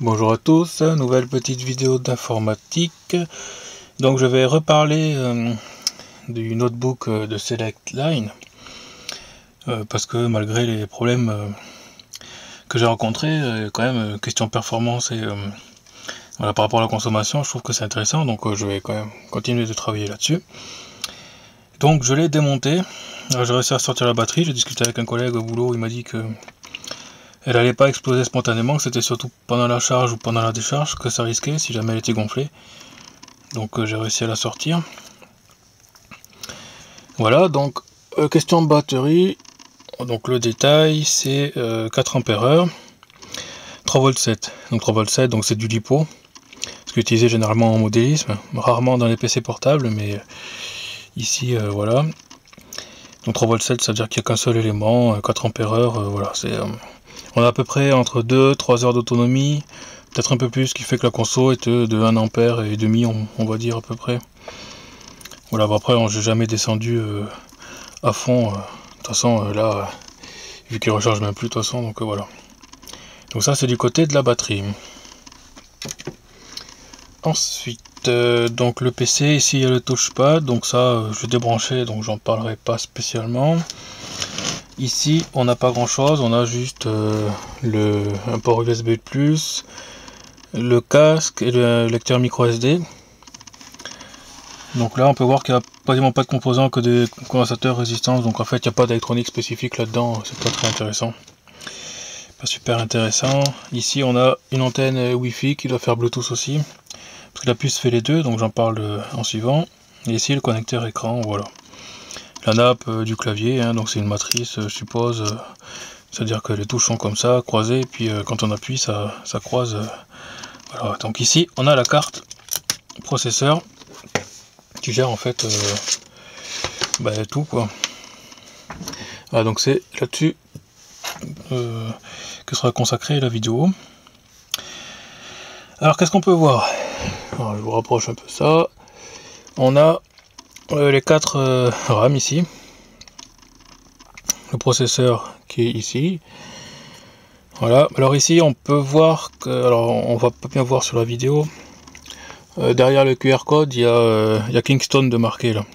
Bonjour à tous, nouvelle petite vidéo d'informatique. Donc je vais reparler du notebook de Selectline parce que malgré les problèmes que j'ai rencontrés, quand même question performance et voilà, par rapport à la consommation, je trouve que c'est intéressant, donc je vais quand même continuer de travailler là-dessus. Donc je l'ai démonté, j'ai réussi à sortir la batterie, j'ai discuté avec un collègue au boulot, il m'a dit que elle n'allait pas exploser spontanément, que c'était surtout pendant la charge ou pendant la décharge que ça risquait si jamais elle était gonflée. Donc j'ai réussi à la sortir. Voilà, donc question batterie. Donc le détail c'est 4 Ah, 3,7 V. Donc 3,7 V, donc c'est du LiPo. Ce qui est utilisé généralement en modélisme, rarement dans les PC portables, mais ici voilà. Donc 3,7 V, ça veut dire qu'il n'y a qu'un seul élément, 4 Ah, voilà, c'est... on a à peu près entre 2-3 heures d'autonomie, peut-être un peu plus, ce qui fait que la conso est de 1 ampère et demi, on va dire à peu près. Voilà, bon, après, j'ai jamais descendu à fond. De toute façon, là, vu qu'il recharge même plus, de toute façon, donc voilà. Donc ça, c'est du côté de la batterie. Ensuite, donc le PC, ici, il y a le touchpad, donc ça, je vais débrancher, donc j'en parlerai pas spécialement. Ici, on n'a pas grand chose, on a juste un port USB de plus, le casque et le lecteur micro SD. Donc là, on peut voir qu'il n'y a quasiment pas de composants, que des condensateurs résistance, donc en fait, il n'y a pas d'électronique spécifique là-dedans, c'est pas très intéressant. Pas super intéressant. Ici, on a une antenne Wi-Fi qui doit faire Bluetooth aussi, parce que la puce fait les deux, donc j'en parle en suivant. Et ici, le connecteur écran, voilà. La nappe du clavier, hein, donc c'est une matrice, je suppose, c'est-à-dire que les touches sont comme ça, croisées, et puis quand on appuie, ça croise. Voilà. Donc ici, on a la carte processeur qui gère en fait tout quoi. Voilà, donc c'est là-dessus que sera consacrée la vidéo. Alors qu'est-ce qu'on peut voir? Alors, je vous rapproche un peu ça. On a les 4 RAM ici, le processeur qui est ici. Voilà, alors ici on peut voir que, alors on va pas bien voir sur la vidéo, derrière le QR code il y a Kingston de marqué là,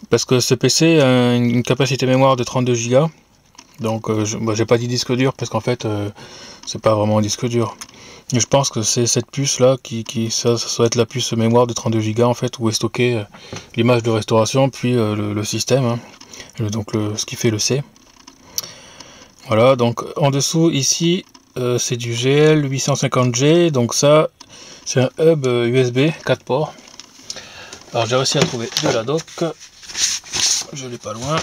parce que ce PC a une capacité mémoire de 32 Go, donc j'ai pas dit disque dur parce qu'en fait c'est pas vraiment un disque dur. Je pense que c'est cette puce là ça doit être la puce mémoire de 32 Go en fait, où est stocké l'image de restauration, puis le système, hein, donc ce qui fait le C. Voilà, donc en dessous ici c'est du GL850G, donc ça c'est un hub USB 4 ports. Alors j'ai réussi à trouver de la doc, je l'ai pas loin.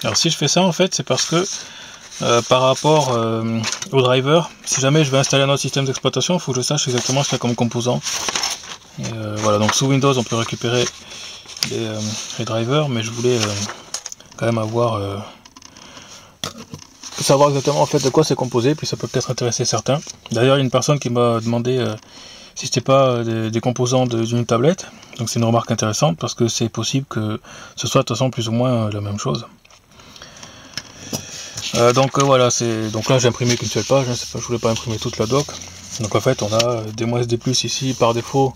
Alors si je fais ça en fait c'est parce que par rapport au driver, si jamais je vais installer un autre système d'exploitation, il faut que je sache exactement ce qu'il y a comme composant. Voilà, donc sous Windows on peut récupérer les drivers, mais je voulais quand même savoir exactement en fait de quoi c'est composé, puis ça peut peut-être intéresser certains. D'ailleurs il y a une personne qui m'a demandé si c'était pas des composants d'une tablette, donc c'est une remarque intéressante parce que c'est possible que ce soit de toute façon plus ou moins la même chose. Donc voilà, donc là j'ai imprimé qu'une seule page, hein, je voulais pas imprimer toute la doc. Donc en fait on a des SD+ ici par défaut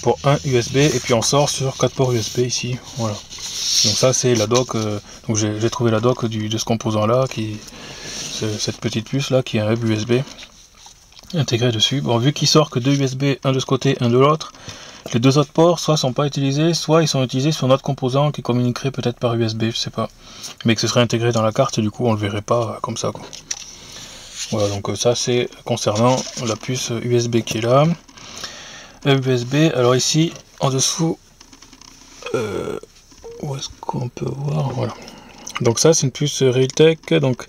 pour un USB, et puis on sort sur 4 ports USB ici, voilà. Donc ça c'est la doc, donc j'ai trouvé la doc de ce composant là, cette petite puce là qui est un hub USB intégré dessus. Bon, vu qu'il sort que 2 USB, un de ce côté, un de l'autre, les deux autres ports soit sont pas utilisés, soit ils sont utilisés sur notre composant qui communiquerait peut-être par USB, je sais pas, mais que ce serait intégré dans la carte et du coup on le verrait pas comme ça quoi. Voilà, donc ça c'est concernant la puce USB qui est là. USB, alors ici en dessous où est-ce qu'on peut voir, voilà, donc ça c'est une puce Realtek, donc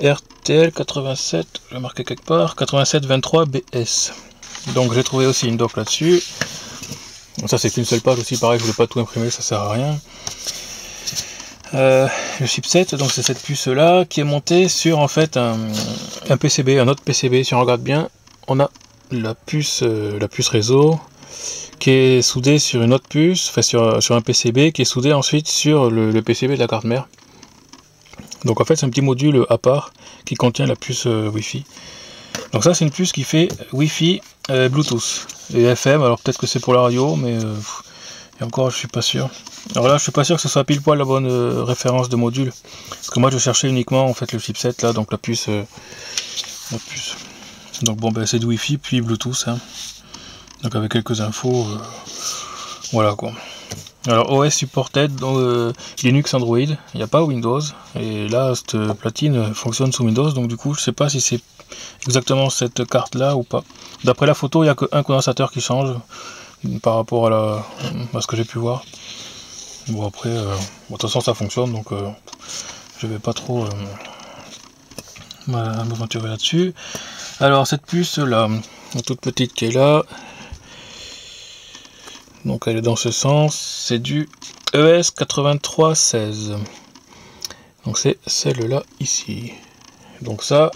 RTL 87, je vais marquer quelque part, 8723BS. Donc j'ai trouvé aussi une doc là-dessus. Ça c'est qu'une seule page aussi, pareil, je voulais pas tout imprimer, ça sert à rien. Le chipset, donc c'est cette puce là qui est montée sur en fait un PCB, un autre PCB. Si on regarde bien, on a la puce réseau qui est soudée sur une autre puce, enfin sur un PCB qui est soudé ensuite sur le PCB de la carte mère. Donc en fait c'est un petit module à part qui contient la puce Wi-Fi. Donc ça c'est une puce qui fait Wi-Fi, Bluetooth et FM. Alors peut-être que c'est pour la radio, mais et encore je suis pas sûr. Alors là je suis pas sûr que ce soit pile poil la bonne référence de module, parce que moi je cherchais uniquement en fait le chipset là, donc la puce. Donc bon ben c'est du Wi-Fi puis Bluetooth, hein. Donc avec quelques infos, voilà quoi. Alors OS supported, Linux, Android, il n'y a pas Windows, et là cette platine fonctionne sous Windows, donc du coup je sais pas si c'est exactement cette carte là ou pas. D'après la photo il n'y a qu'un condensateur qui change par rapport à ce que j'ai pu voir. Bon après, de toute façon ça fonctionne, donc je vais pas trop m'aventurer là-dessus. Alors cette puce là, la toute petite qui est là, donc elle est dans ce sens, c'est du ES8316. Donc c'est celle-là ici. Donc ça,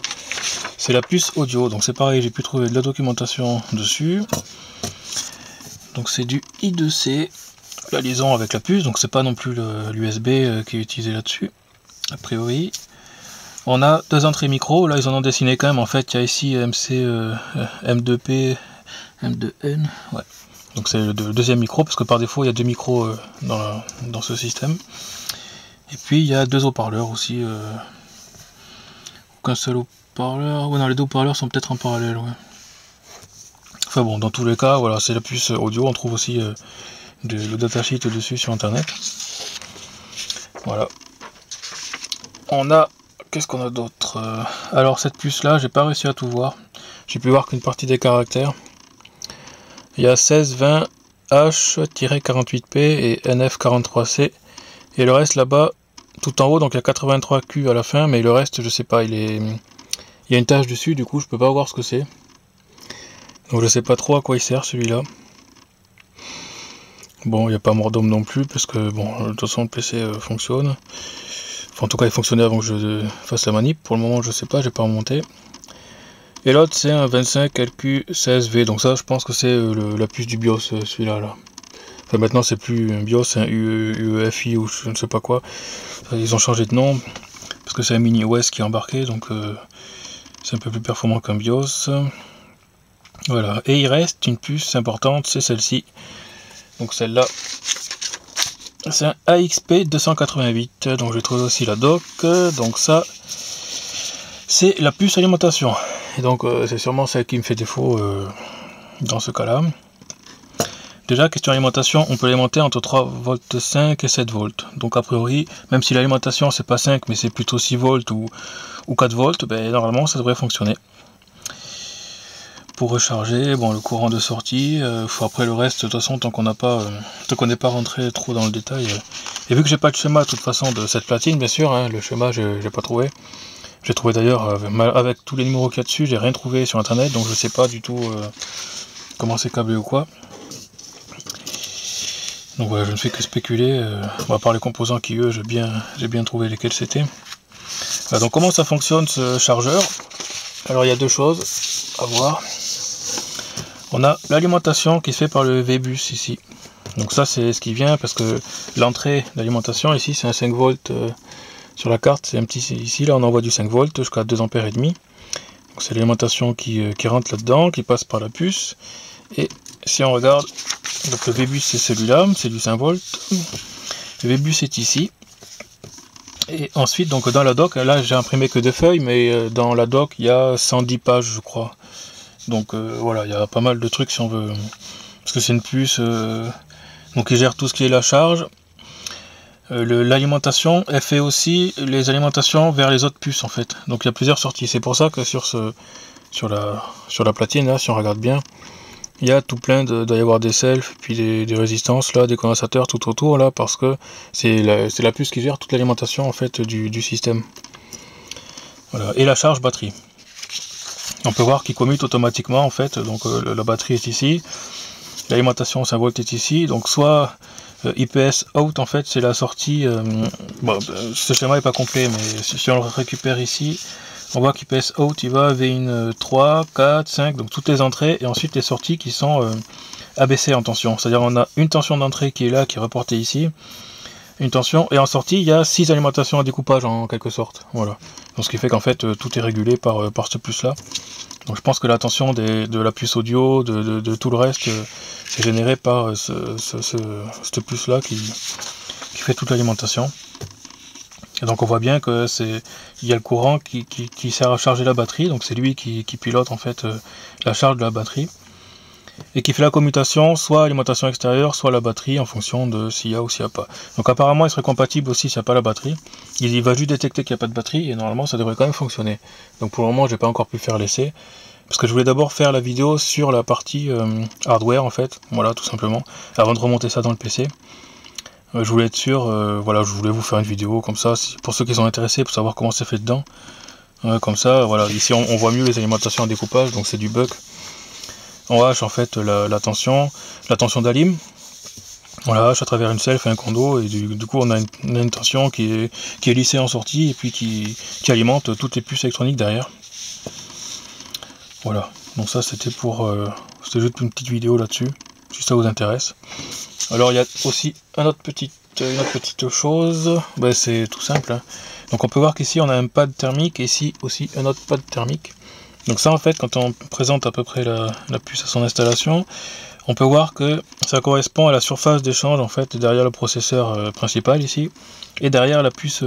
c'est la puce audio. Donc c'est pareil, j'ai pu trouver de la documentation dessus. Donc c'est du I2C, la liaison avec la puce. Donc c'est pas non plus l'USB qui est utilisé là-dessus, a priori. On a deux entrées micro. Là ils en ont dessiné quand même. En fait il y a ici MC M2P, M2N. Ouais. Donc c'est le deuxième micro, parce que par défaut il y a deux micros dans ce système. Et puis il y a deux haut-parleurs aussi. Qu'un seul haut-parleur. Ouais, non, les deux haut-parleurs sont peut-être en parallèle. Ouais. Enfin bon, dans tous les cas, voilà, c'est la puce audio. On trouve aussi le datasheet dessus sur internet. Voilà. On a. Qu'est-ce qu'on a d'autre? Alors cette puce là, j'ai pas réussi à tout voir. J'ai pu voir qu'une partie des caractères. Il y a 1620H-48P et NF43C. Et le reste là-bas, tout en haut, donc il y a 83Q à la fin, mais le reste, je sais pas, il y a une tache dessus, du coup je peux pas voir ce que c'est. Donc je sais pas trop à quoi il sert celui-là. Bon, il n'y a pas mort d'homme non plus, parce que bon, de toute façon le PC fonctionne. Enfin, en tout cas il fonctionnait avant que je fasse la manip. Pour le moment je sais pas, j'ai pas remonté. Et l'autre c'est un 25LQ16V, donc ça je pense que c'est la puce du BIOS, celui-là. Là. Enfin maintenant c'est plus un BIOS, c'est un UEFI ou je ne sais pas quoi. Ils ont changé de nom, parce que c'est un mini OS qui est embarqué, donc c'est un peu plus performant qu'un BIOS. Voilà, et il reste une puce importante, c'est celle-ci. Donc celle-là, c'est un AXP288, donc j'ai trouvé aussi la doc. Donc ça, c'est la puce alimentation. Et donc c'est sûrement celle qui me fait défaut dans ce cas-là. Déjà, question alimentation, on peut alimenter entre 3,5 V et 7 volts. Donc a priori, même si l'alimentation c'est pas 5 mais c'est plutôt 6 volts ou 4 volts, ben, normalement ça devrait fonctionner. Pour recharger, bon, le courant de sortie, après le reste, de toute façon, tant qu'on n'est pas rentré trop dans le détail. Et vu que j'ai pas de schéma de toute façon de cette platine, bien sûr, hein, le schéma j'ai pas trouvé. J'ai trouvé d'ailleurs, avec tous les numéros qu'il y a dessus, j'ai rien trouvé sur internet, donc je sais pas du tout comment c'est câblé ou quoi. Donc voilà, je ne fais que spéculer, à part les composants qui eux, j'ai bien trouvé lesquels c'était. Voilà, donc comment ça fonctionne ce chargeur? Alors il y a deux choses à voir. On a l'alimentation qui se fait par le V-Bus ici. Donc ça c'est ce qui vient parce que l'entrée d'alimentation ici c'est un 5 volts sur la carte, c'est un petit ici, là on envoie du 5 volts jusqu'à 2 ampères et demi. Donc c'est l'alimentation qui rentre là-dedans, qui passe par la puce. Et si on regarde, donc le V-Bus c'est celui-là, c'est du 5 volts. Le V-Bus est ici. Et ensuite, donc dans la doc, là j'ai imprimé que 2 feuilles, mais dans la doc il y a 110 pages je crois. Donc voilà, il y a pas mal de trucs si on veut. Parce que c'est une puce donc qui gère tout ce qui est la charge. L'alimentation, elle fait aussi les alimentations vers les autres puces en fait. Donc il y a plusieurs sorties. C'est pour ça que sur la platine, là, si on regarde bien, il y a tout plein doit y avoir des selfs, puis des résistances là, des condensateurs tout autour là, parce que c'est la puce qui gère toute l'alimentation en fait du système. Voilà. Et la charge batterie. On peut voir qu'il commute automatiquement en fait, donc la batterie est ici, l'alimentation 5 volts est ici, donc soit IPS out en fait c'est la sortie, bon, ce schéma est pas complet mais si on le récupère ici, on voit qu'IPS out il va V1 3, 4, 5, donc toutes les entrées et ensuite les sorties qui sont abaissées en tension, c'est à dire on a une tension d'entrée qui est là, qui est reportée ici, une tension, et en sortie il y a 6 alimentations à découpage en quelque sorte, voilà. Donc ce qui fait qu'en fait tout est régulé par cette puce là. Donc je pense que la tension de la puce audio, de tout le reste, c'est généré par cette puce là qui fait toute l'alimentation. Et donc on voit bien que il y a le courant qui sert à charger la batterie, donc c'est lui qui pilote en fait la charge de la batterie, et qui fait la commutation, soit alimentation extérieure, soit la batterie, en fonction de s'il y a ou s'il n'y a pas. Donc apparemment il serait compatible aussi s'il n'y a pas la batterie. Il va juste détecter qu'il n'y a pas de batterie, et normalement ça devrait quand même fonctionner. Donc pour le moment j'ai pas encore pu faire l'essai, parce que je voulais d'abord faire la vidéo sur la partie hardware en fait, voilà tout simplement, avant de remonter ça dans le PC. Je voulais être sûr, voilà, je voulais vous faire une vidéo comme ça, pour ceux qui sont intéressés, pour savoir comment c'est fait dedans. Comme ça, voilà, ici on voit mieux les alimentations en découpage, donc c'est du buck. On hache en fait la tension d'alim. On la hache à travers une self et un condo, et du coup on a une tension qui est lissée en sortie, et puis qui alimente toutes les puces électroniques derrière. Voilà, donc ça c'était c'était juste une petite vidéo là-dessus, si ça vous intéresse. Alors il y a aussi une autre petite chose, ben, c'est tout simple, hein. Donc on peut voir qu'ici on a un pad thermique, et ici aussi un autre pad thermique. Donc ça en fait, quand on présente à peu près la puce à son installation, on peut voir que ça correspond à la surface d'échange en fait derrière le processeur principal ici, et derrière la puce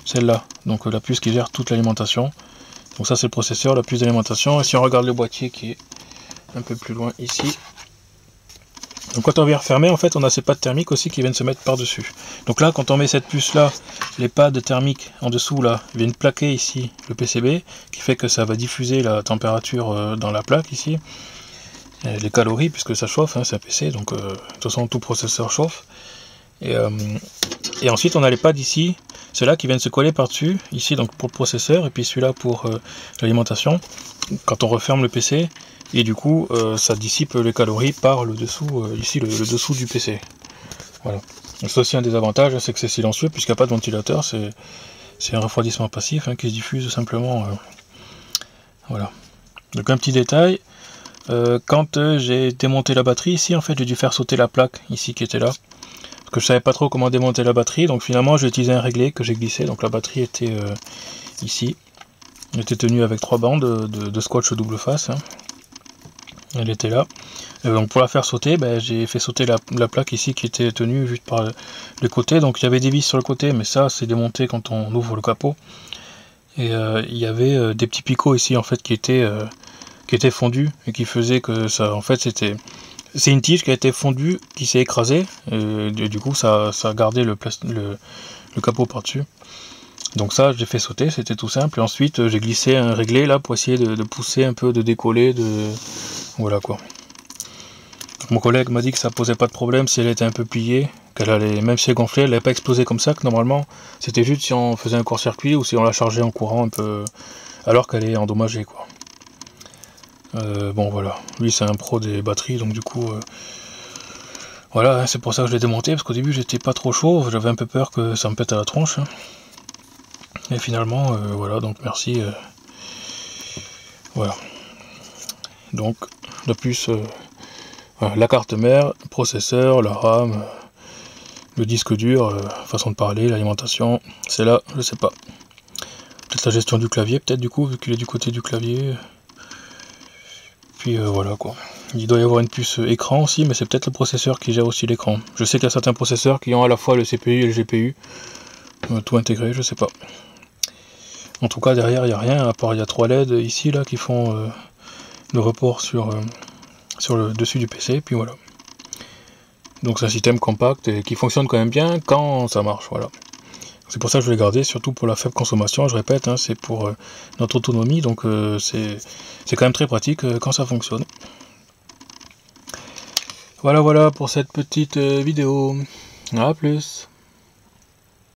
celle-là, donc la puce qui gère toute l'alimentation. Donc ça c'est le processeur, la puce d'alimentation, et si on regarde le boîtier qui est un peu plus loin ici, donc quand on vient refermer, en fait on a ces pads thermiques aussi qui viennent se mettre par dessus. Donc là quand on met cette puce là, les pads thermiques en dessous là viennent plaquer ici le PCB, qui fait que ça va diffuser la température dans la plaque ici, les calories puisque ça chauffe, hein, c'est un PC, donc de toute façon tout processeur chauffe. Et ensuite on a les pads ici, ceux-là qui viennent se coller par dessus, ici donc pour le processeur, et puis celui-là pour l'alimentation, quand on referme le PC. Et du coup ça dissipe les calories par le dessous, ici le dessous du PC. Voilà. C'est aussi un des avantages, c'est que c'est silencieux puisqu'il n'y a pas de ventilateur, c'est un refroidissement passif, hein, qui se diffuse simplement. Voilà. Donc un petit détail, quand j'ai démonté la batterie ici, en fait j'ai dû faire sauter la plaque ici qui était là, parce que je savais pas trop comment démonter la batterie, donc finalement j'ai utilisé un réglé que j'ai glissé, donc la batterie était ici, elle était tenue avec 3 bandes de scotch double face, hein. Elle était là. Et donc pour la faire sauter, ben, j'ai fait sauter la plaque ici qui était tenue juste par le côté. Donc il y avait des vis sur le côté, mais ça c'est démonté quand on ouvre le capot. Et il y avait des petits picots ici en fait qui étaient fondus, et qui faisaient que ça, en fait c'est une tige qui a été fondue, qui s'est écrasée, et du coup ça a gardé le capot par dessus. Donc ça j'ai fait sauter, c'était tout simple, et ensuite j'ai glissé un réglé là pour essayer de pousser un peu, de décoller, voilà quoi. Donc, mon collègue m'a dit que ça posait pas de problème si elle était un peu pliée, qu'elle allait, même si elle gonflait, elle n'allait pas exploser comme ça, que normalement c'était juste si on faisait un court-circuit ou si on la chargeait en courant un peu, alors qu'elle est endommagée quoi. Bon voilà, lui c'est un pro des batteries, donc du coup voilà, c'est pour ça que je l'ai démonté, parce qu'au début j'étais pas trop chaud, j'avais un peu peur que ça me pète à la tronche, hein. Et finalement voilà, donc merci. Voilà, donc la puce, voilà, la carte mère, le processeur, la RAM, le disque dur, façon de parler, l'alimentation, c'est là, je sais pas. Peut-être la gestion du clavier, peut-être du coup, vu qu'il est du côté du clavier. Puis voilà quoi. Il doit y avoir une puce écran aussi, mais c'est peut-être le processeur qui gère aussi l'écran. Je sais qu'il y a certains processeurs qui ont à la fois le CPU et le GPU, tout intégré, je sais pas. En tout cas derrière il n'y a rien, à part il y a 3 LED ici là qui font le report sur le dessus du PC, puis voilà. Donc c'est un système compact et qui fonctionne quand même bien quand ça marche, voilà. C'est pour ça que je vais le garder, surtout pour la faible consommation, je répète, hein, c'est pour notre autonomie, donc c'est quand même très pratique quand ça fonctionne. Voilà pour cette petite vidéo. À plus.